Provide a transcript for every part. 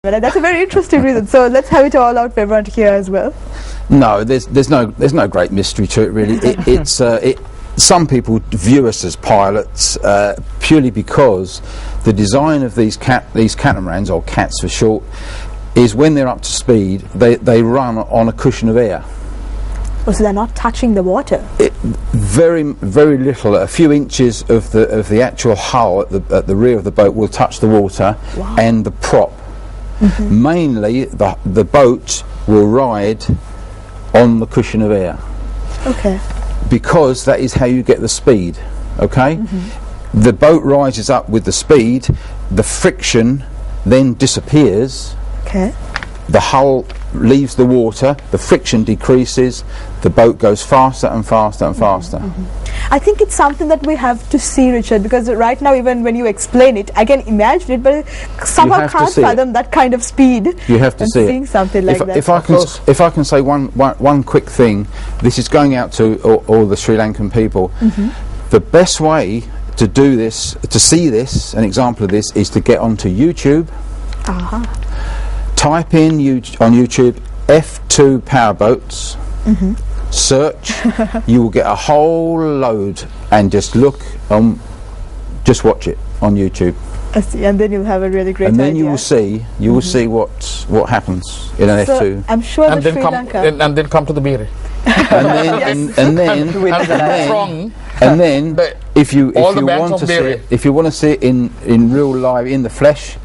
And that's a very interesting reason. So let's have it all out for everyone to hear as well. No, there's no great mystery to it really. Some people view us as pilots purely because the design of these catamarans, or cats for short, is when they're up to speed, they run on a cushion of air. Oh, so they're not touching the water? Very little. A few inches of the actual hull at the rear of the boat will touch the water. Wow. And the prop. Mm-hmm. Mainly, the boat will ride on the cushion of air. Okay. Because that is how you get the speed. Okay. Mm-hmm. The boat rises up with the speed. The friction then disappears. Okay. The hull leaves the water, the friction decreases, the boat goes faster and faster and faster. Mm-hmm. I think it's something that we have to see, Richard, because right now even when you explain it, I can imagine it, but somehow can't fathom that kind of speed. You have to see seeing something like that. If I can say one quick thing, this is going out to all the Sri Lankan people. Mm-hmm. The best way to do this, to see this, an example of this, is to get onto YouTube. Uh-huh. Type in on YouTube F2 powerboats, mm-hmm. Search, you will get a whole load, and just look, just watch it on YouTube. I see, and then you'll have a really great idea. And then idea. you will see what happens in an F2. I'm sure and Sri Lanka. And then come to the beer. and then if you want to see it in real live, in the flesh,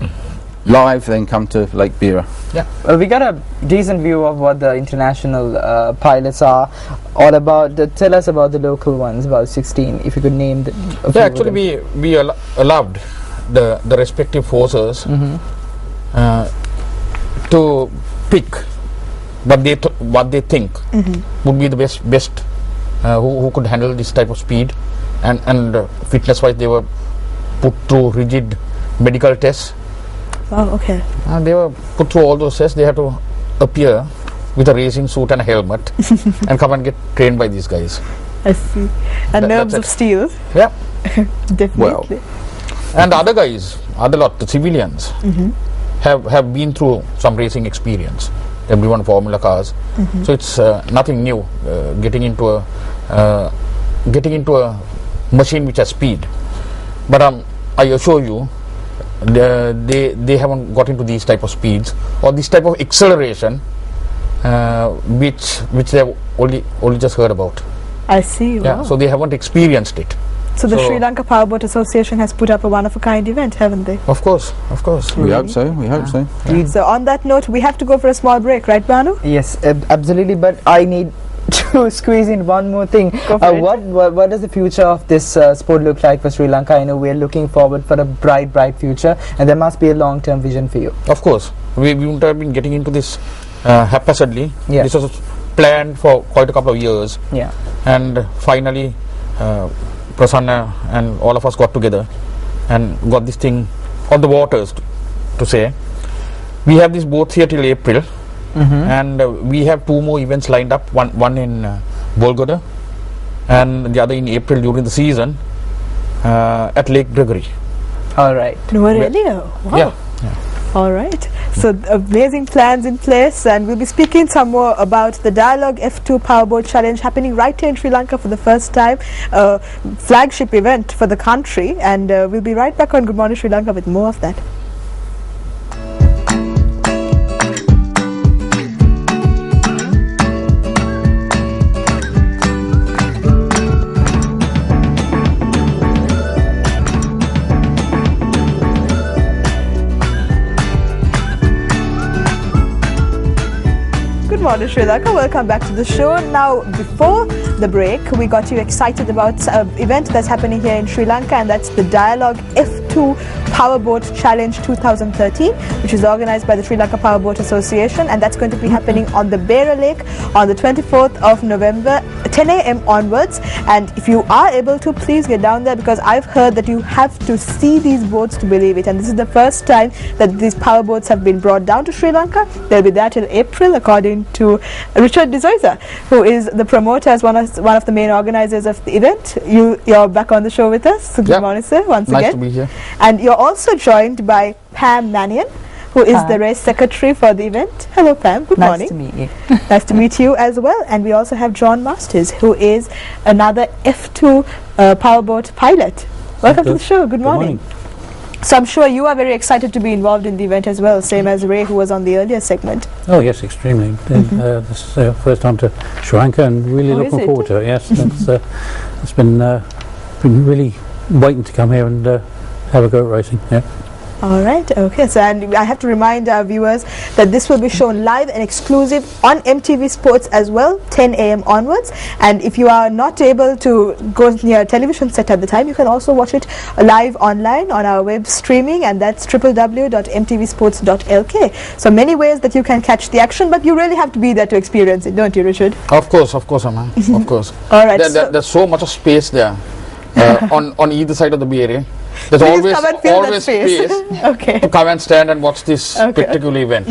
live, then come to Lake Bira. Yeah, we got a decent view of what the international pilots are all about. Tell us about the local ones, about 16, if you could name them. Yeah, actually we allowed the respective forces to pick what they think would be the best who could handle this type of speed, and fitness wise they were put through rigid medical tests. Oh, okay. They were put through all those tests. They had to appear with a racing suit and a helmet and come and get trained by these guys. I see. And nerves of steel. Yeah. Definitely. Well. And the other guys, the civilians, have been through some racing experience. Everyone Formula cars. So it's nothing new. Getting into a machine which has speed. But I assure you, they haven't got into these type of speeds or this type of acceleration, which they have only just heard about. I see. Yeah, wow. so they haven't experienced it. So the Sri Lanka Powerboat Association has put up a one-of-a-kind event, haven't they? Of course. We hope so. So. Yeah. So on that note, we have to go for a small break, right, Banu? Yes, absolutely. But I need to squeeze in one more thing. What does the future of this sport look like for Sri Lanka? I know we're looking forward for a bright future, and there must be a long-term vision for you. Of course, we wouldn't have been getting into this haphazardly. Yeah. This was planned for quite a couple of years. Yeah. And finally, Prasanna and all of us got together and got this thing on the waters, to say. We have this boat here till April. And we have 2 more events lined up, one in Bolgoda and the other in April during the season at Lake Gregory. All right. Wow. Yeah. All right. So amazing plans in place, and we'll be speaking some more about the Dialogue F2 Powerboat Challenge happening right here in Sri Lanka for the first time, flagship event for the country, and we'll be right back on Good Morning Sri Lanka with more of that. Good morning, Sri Lanka. Welcome back to the show. Now, before the break, we got you excited about an event that's happening here in Sri Lanka, and that's the Dialogue F2 Powerboat Challenge 2013, which is organized by the Sri Lanka Powerboat Association, and that's going to be happening on the Bera Lake on the 24th of November, 10 a.m. onwards. And if you are able to, please get down there, because I've heard that you have to see these boats to believe it, and this is the first time that these powerboats have been brought down to Sri Lanka. They'll be there till April, according to Richard D'Souza, who is the promoter, as one of the main organizers of the event. You're back on the show with us. So good morning, sir, once again. Nice to be here. And you're also joined by Pam Mannion, who is the race secretary for the event. Hello, Pam. Good morning. Nice to meet you. Nice to meet you as well. And we also have John Masters, who is another F2 powerboat pilot. Welcome to the show. Good morning. So I'm sure you are very excited to be involved in the event as well, same as Ray, who was on the earlier segment. Oh yes, extremely. This is first time to Sri Lanka, and really looking forward to it. Yes, it's been really waiting to come here and have a go at racing. Yeah. All right, okay, so and I have to remind our viewers that this will be shown live and exclusive on MTV Sports as well, 10 a.m. onwards. And if you are not able to go near a television set at the time, you can also watch it live online on our web streaming, and that's www.mtvsports.lk. So many ways that you can catch the action, but you really have to be there to experience it, don't you, Richard? Of course, Amma. Of course. All right. There's so much of space there on either side of the Bay Area. There's Please always space okay. to come and stand and watch this spectacular event.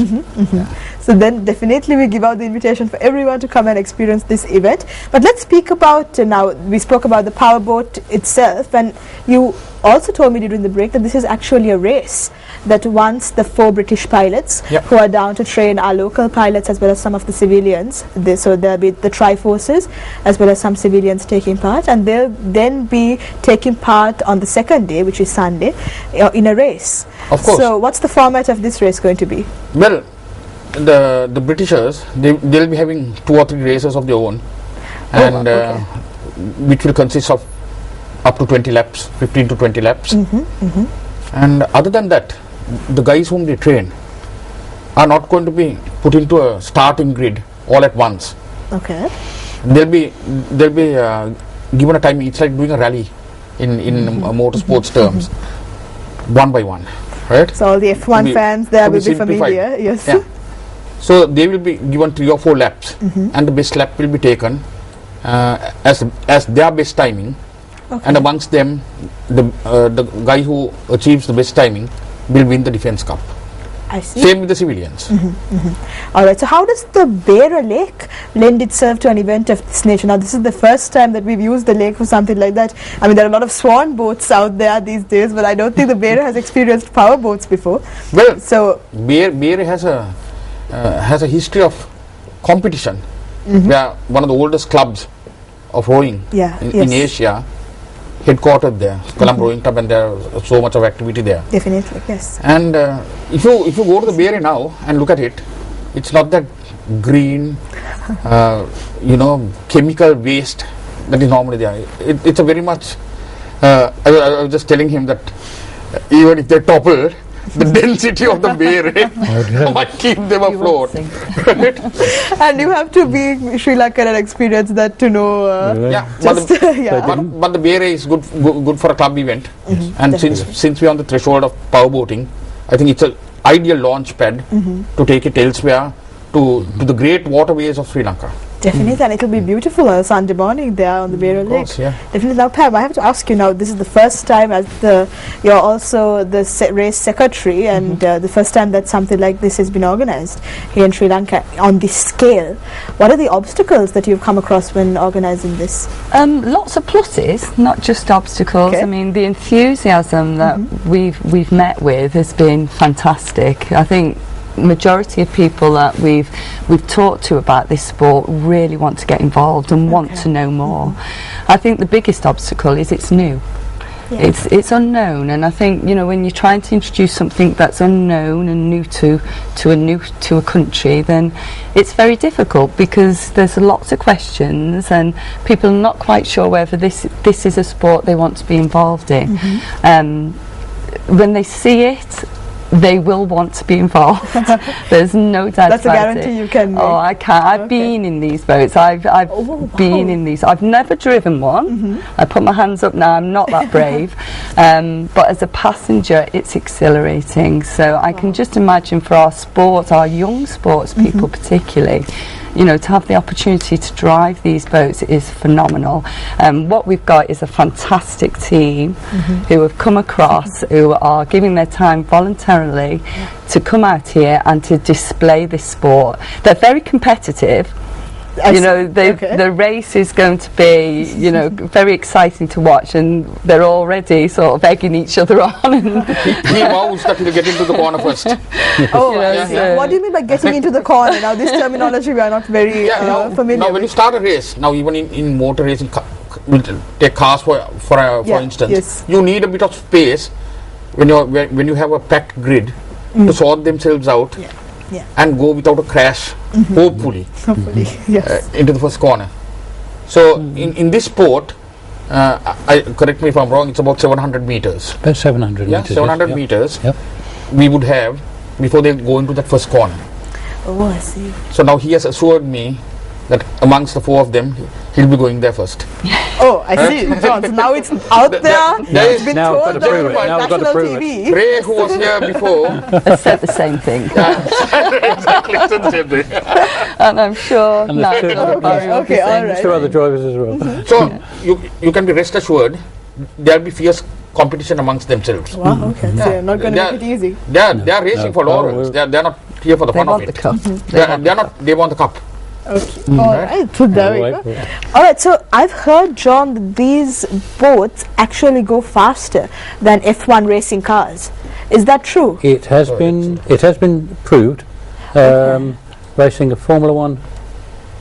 So then definitely we give out the invitation for everyone to come and experience this event. But let's speak about now, we spoke about the powerboat itself, and you also told me during the break that this is actually a race that wants the 4 British pilots who are down to train our local pilots as well as some of the civilians. So there'll be the Tri-Forces as well as some civilians taking part, and they'll then be taking part on the second day, which is Sunday, in a race. Of course. So what's the format of this race going to be? Well, the Britishers, they'll be having 2 or 3 races of their own, and which will consist of up to 20 laps, 15 to 20 laps. And other than that, the guys whom they train are not going to be put into a starting grid all at once. Okay. They'll be given a time. It's like doing a rally in motorsports terms, one by one, right? So all the F1 fans there will be familiar. Yes. Yeah. So they will be given 3 or 4 laps, and the best lap will be taken as their best timing. Okay. And amongst them, the guy who achieves the best timing will win the Defence Cup. I see. Same with the civilians. All right. So how does the Beira Lake lend itself to an event of this nature? Now, this is the first time that we've used the lake for something like that. I mean, there are a lot of swan boats out there these days, but I don't think the Beira has experienced power boats before. Well, so Beira has a history of competition. We are one of the oldest clubs of rowing in Asia. Headquartered there, Colombo Rowing Club, and there is so much of activity there. Definitely, yes. And if you go to the Bay Area now and look at it, it's not that green, chemical waste that is normally there. It's a very much. I was just telling him that even if they topple, the density of the Bay Area might keep them afloat. And you have to be Sri Lankan and experience that to know. But the Bay Area is good for a club event, and since we are on the threshold of power boating, I think it's an ideal launch pad to take it elsewhere to the great waterways of Sri Lanka. Definitely, and it will be beautiful on a Sunday morning there on the Beira Lake. Yeah. Definitely. Now, Pam, I have to ask you now, this is the first time as you're also the race secretary, and the first time that something like this has been organized here in Sri Lanka on this scale. What are the obstacles that you've come across when organizing this? Lots of pluses, not just obstacles. Okay. I mean, the enthusiasm that we've met with has been fantastic. I think majority of people that we've talked to about this sport really want to get involved and want to know more. I think the biggest obstacle is it's new. It's unknown, and I think when you're trying to introduce something that's unknown and new to a country, then it's very difficult because there's lots of questions and people are not quite sure whether this is a sport they want to be involved in. When they see it, they will want to be involved. There's no doubt That's about a guarantee you can make. Oh, I can. I've been in these boats. I've been in these. I've never driven one. I put my hands up now. I'm not that brave. But as a passenger, it's exhilarating. So I can just imagine for our sports, our young sports people particularly, to have the opportunity to drive these boats is phenomenal. What we've got is a fantastic team who have come across, who are giving their time voluntarily to come out here and to display this sport. They're very competitive, You know, the race is going to be, you know, very exciting to watch, and they're already sort of egging each other on. And he vows that he'll get into the corner first. Oh, I see. What do you mean by getting into the corner? Now, this terminology we are not very familiar now, when you start a race, now even in motor racing, we'll take cars for instance, you need a bit of space when you have a packed grid to sort themselves out and go without a crash, hopefully, yes, into the first corner. So in this sport, correct me if I'm wrong, it's about 700 meters. About 700 meters. 700 meters. Yep. We would have before they go into that first corner. Oh, I see. So now he has assured me that amongst the four of them, he'll be going there first. Oh, I see, John. So now it's out there. It's been now told on national TV. Ray, who was here before, has said the same thing. exactly, said the same thing. And I'm sure Nigel will be saying two other drivers as well. So you can be rest assured there'll be fierce competition amongst themselves. Wow, okay. So you're not going to make it easy. They are racing for laurels. They're not here for the fun of it. They want the cup. They want the cup. Okay. All right. So there we go. All right. So I've heard, John, that these boats actually go faster than F1 racing cars. Is that true? It has been proved. Racing a Formula 1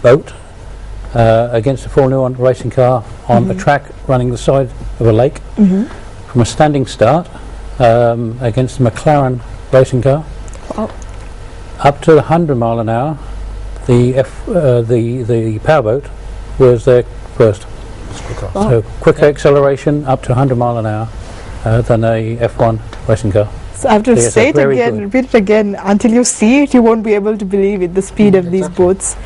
boat against a Formula 1 racing car on a track running the side of a lake from a standing start against a McLaren racing car up to 100 mile an hour. The powerboat was there first. So quicker acceleration up to 100 mile an hour than a F1 racing car. So I have to say it again, repeat it again. Until you see it, you won't be able to believe it, the speed of these boats.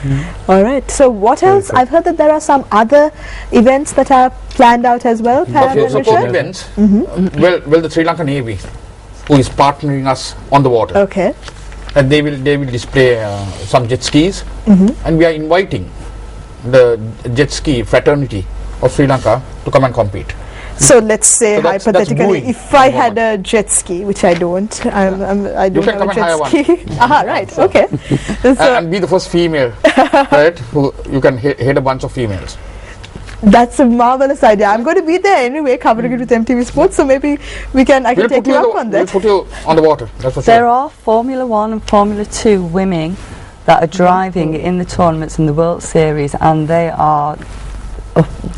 All right. So what else? I've heard that there are some other events that are planned out as well. Events. Well, the Sri Lankan Navy, who is partnering us on the water. Okay. And they will display some jet skis, and we are inviting the jet ski fraternity of Sri Lanka to come and compete. So let's say hypothetically, if I had a jet ski, which I don't, I don't have a jet ski. Right. Okay. And be the first female, right? Who you can head a bunch of females. That's a marvelous idea. I'm going to be there anyway, covering it with MTV Sports. So maybe I can take you up on that. We'll put you on the water. That's for sure. There are Formula 1 and Formula 2 women that are driving in the tournaments in the World Series, and they are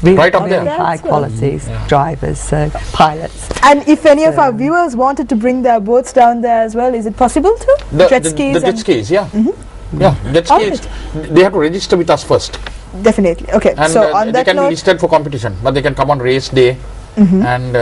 really right up there. high quality drivers, pilots. And if any of our viewers wanted to bring their boats down there as well, is it possible to? The jet skis, yeah. Jet skis, they have to register with us first. Definitely. Okay. And so on they that can note, be listed for competition, but they can come on race day, and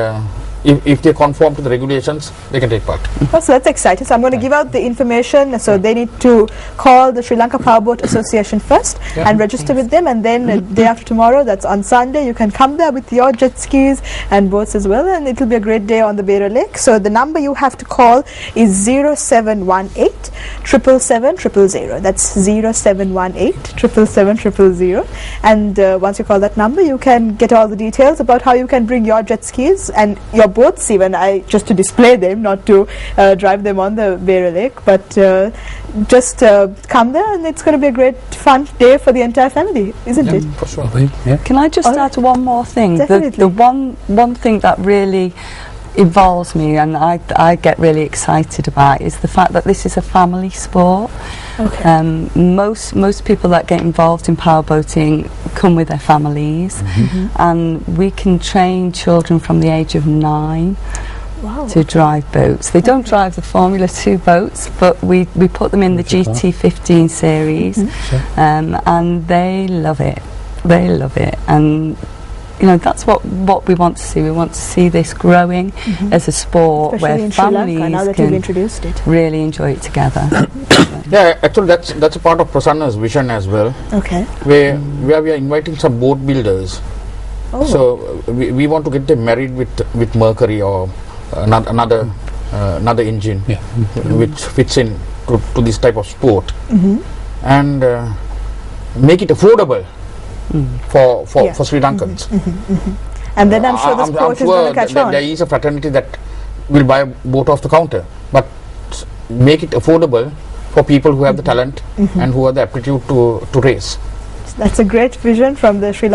if they conform to the regulations, they can take part. Oh, so that's exciting. So I'm going to give out the information. So they need to call the Sri Lanka Powerboat Association first and register with them, and then day after tomorrow, that's on Sunday, you can come there with your jet skis and boats as well, and it will be a great day on the Beira Lake. So the number you have to call is 0718 777 000. That's 0718 777 000. And once you call that number, you can get all the details about how you can bring your jet skis and your boats, even just to display them, not to drive them on the Beira Lake, but just come there, and it's going to be a great fun day for the entire family, isn't it? For sure. Can I just add one more thing? The one thing that really involves me and I get really excited about is the fact that this is a family sport. Most people that get involved in powerboating come with their families, and we can train children from the age of 9 to drive boats. They don't drive the Formula 2 boats, but we put them in the GT15 series, and they love it. They love it, and you know, that's what we want to see. We want to see this growing as a sport, especially where families can really enjoy it together. Yeah, actually that's a part of Prasanna's vision as well. Okay. Where we are inviting some boat builders. So we want to get them married with Mercury or another engine which fits in to this type of sport, and make it affordable for Sri Lankans. And then I'm sure the sport is going to catch on. There is a fraternity that will buy a boat off the counter, but make it affordable for people who have the talent and who have the aptitude to race. That's a great vision from the Sri Lanka